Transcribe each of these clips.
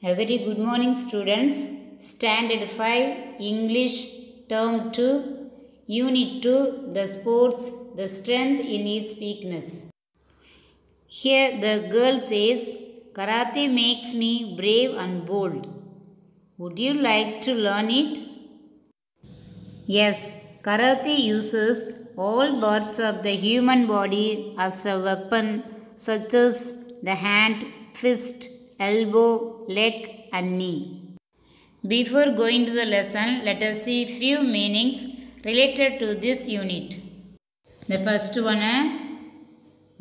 A very good morning, students. Standard 5 English Term 2 Unit 2 The Sports, the Strength in His Weakness. Here the girl says, Karate makes me brave and bold. Would you like to learn it? Yes, Karate uses all parts of the human body as a weapon, such as the hand, fist, elbow, leg and knee. Before going to the lesson, let us see few meanings related to this unit. The first one,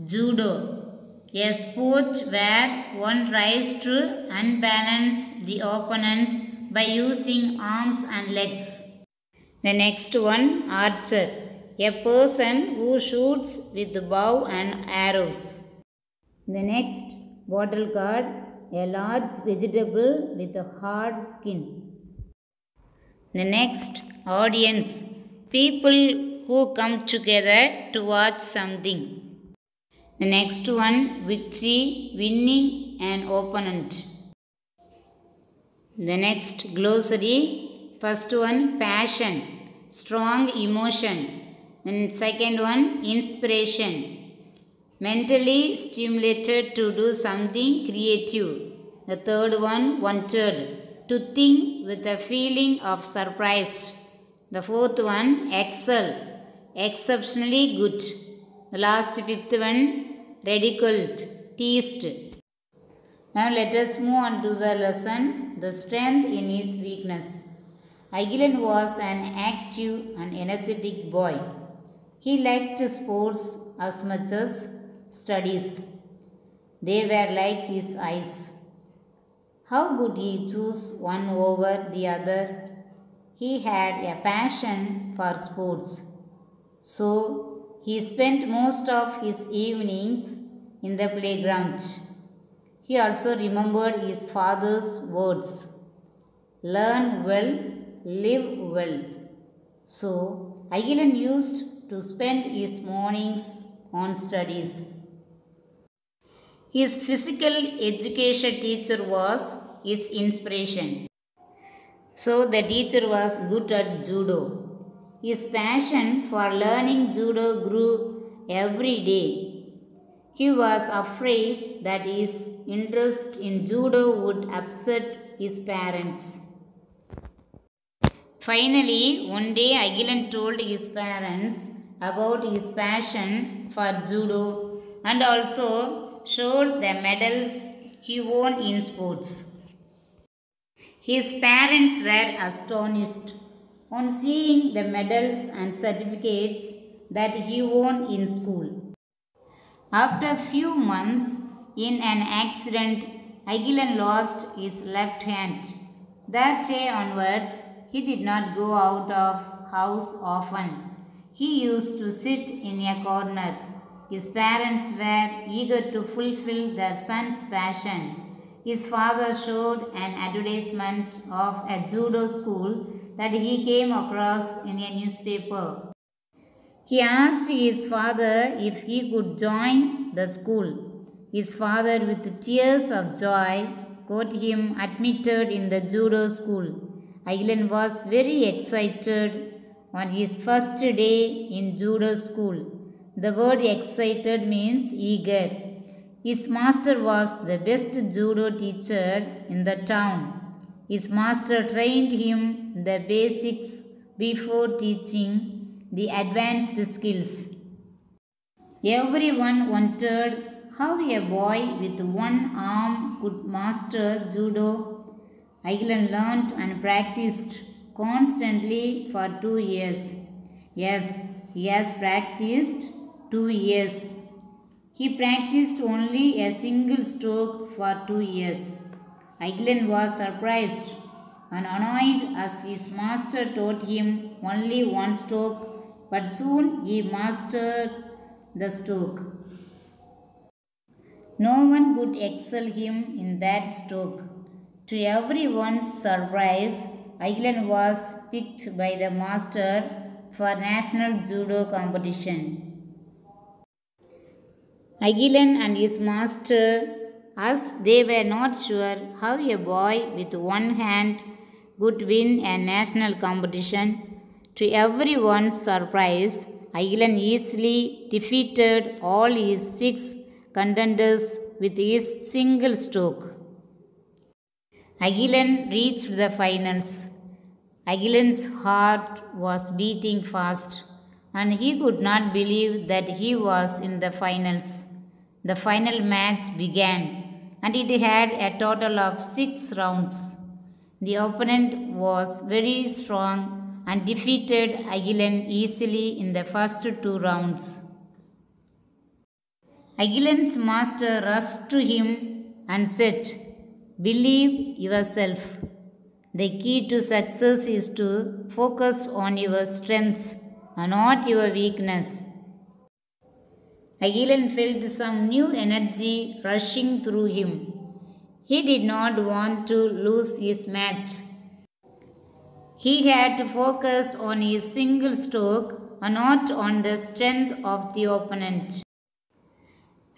Judo, a sport where one tries to unbalance the opponents by using arms and legs. The next one, Archer, a person who shoots with bow and arrows. The next, Bottle gourd, a large vegetable with a hard skin. The next, audience, people who come together to watch something. The next one, victory, winning an opponent. The next, glossary, first one, passion, strong emotion. Then second one, inspiration, mentally stimulated to do something creative. The third one, wanted, to think with a feeling of surprise. The fourth one, excel, exceptionally good. The last fifth one, ridiculed, teased. Now let us move on to the lesson, the strength in his weakness. Agilan was an active and energetic boy. He liked sports as much as studies. They were like his eyes. How could he choose one over the other? He had a passion for sports. So he spent most of his evenings in the playground. He also remembered his father's words. Learn well, live well. So Agilan used to spend his mornings on studies. His physical education teacher was his inspiration. So the teacher was good at judo. His passion for learning judo grew every day. He was afraid that his interest in judo would upset his parents. Finally, one day Agilan told his parents about his passion for judo and also showed the medals he won in sports. His parents were astonished on seeing the medals and certificates that he won in school. After a few months, in an accident, Agilan lost his left hand. That day onwards, he did not go out of house often. He used to sit in a corner. His parents were eager to fulfill their son's passion. His father showed an advertisement of a judo school that he came across in a newspaper. He asked his father if he could join the school. His father, with tears of joy, got him admitted in the judo school. Agilan was very excited on his first day in judo school. The word excited means eager. His master was the best judo teacher in the town. His master trained him the basics before teaching the advanced skills. Everyone wondered how a boy with one arm could master judo. Agilan learned and practiced constantly for 2 years. Yes, he has practiced 2 years. He practiced only a single stroke for 2 years. Agilan was surprised and annoyed as his master taught him only one stroke, but soon he mastered the stroke. No one could excel him in that stroke. To everyone's surprise, Agilan was picked by the master for national judo competition. Agilan and his master as they were not sure how a boy with one hand could win a national competition. To everyone's surprise, Agilan easily defeated all his 6 contenders with his single stroke. Agilan reached the finals. Agilan's heart was beating fast, and he could not believe that he was in the finals. The final match began, and it had a total of 6 rounds. The opponent was very strong and defeated Agilan easily in the first 2 rounds. Agilan's master rushed to him and said, "Believe yourself. The key to success is to focus on your strengths and not your weakness." Agilan felt some new energy rushing through him. He did not want to lose his match. He had to focus on his single stroke and not on the strength of the opponent.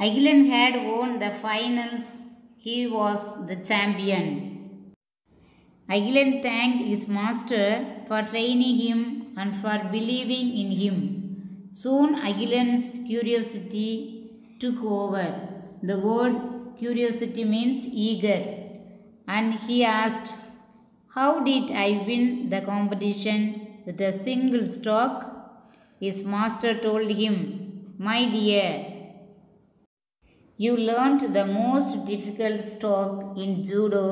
Agilan had won the finals. He was the champion. Agilan thanked his master for training him and for believing in him. Soon Agilan's curiosity took over. The word curiosity means eager. And he asked, "How did I win the competition with a single stroke?" His master told him, "My dear, you learnt the most difficult stroke in judo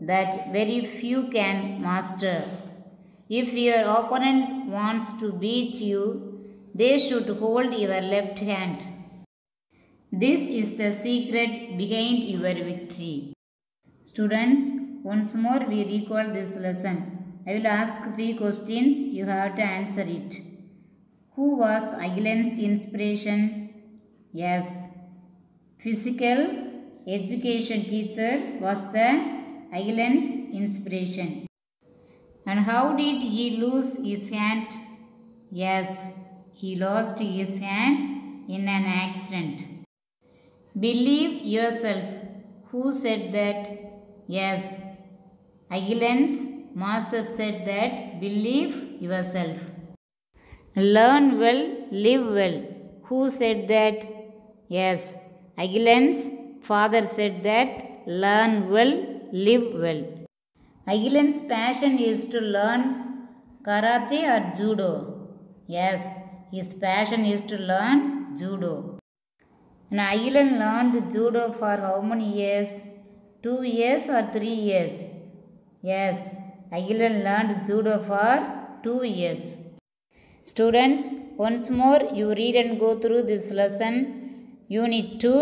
that very few can master. If your opponent wants to beat you, they should hold your left hand. This is the secret behind your victory." Students, once more we recall this lesson. I will ask 3 questions. You have to answer it. Who was Agilan's inspiration? Yes, physical education teacher was the Agilan's inspiration. And how did he lose his hand? Yes, he lost his hand in an accident. Believe yourself. Who said that? Yes, Agilan's master said that. Believe yourself. Learn well, live well. Who said that? Yes, Agilan's father said that. Learn well, live well. Agilan's passion is to learn karate or judo. Yes, his passion is to learn judo. And Agilan learned judo for how many years? 2 years or 3 years? Yes, Agilan learned judo for 2 years. Students, once more you read and go through this lesson. Unit 2,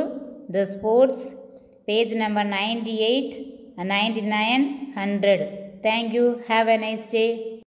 the sports, page number 98, 99, 100. Thank you. Have a nice day.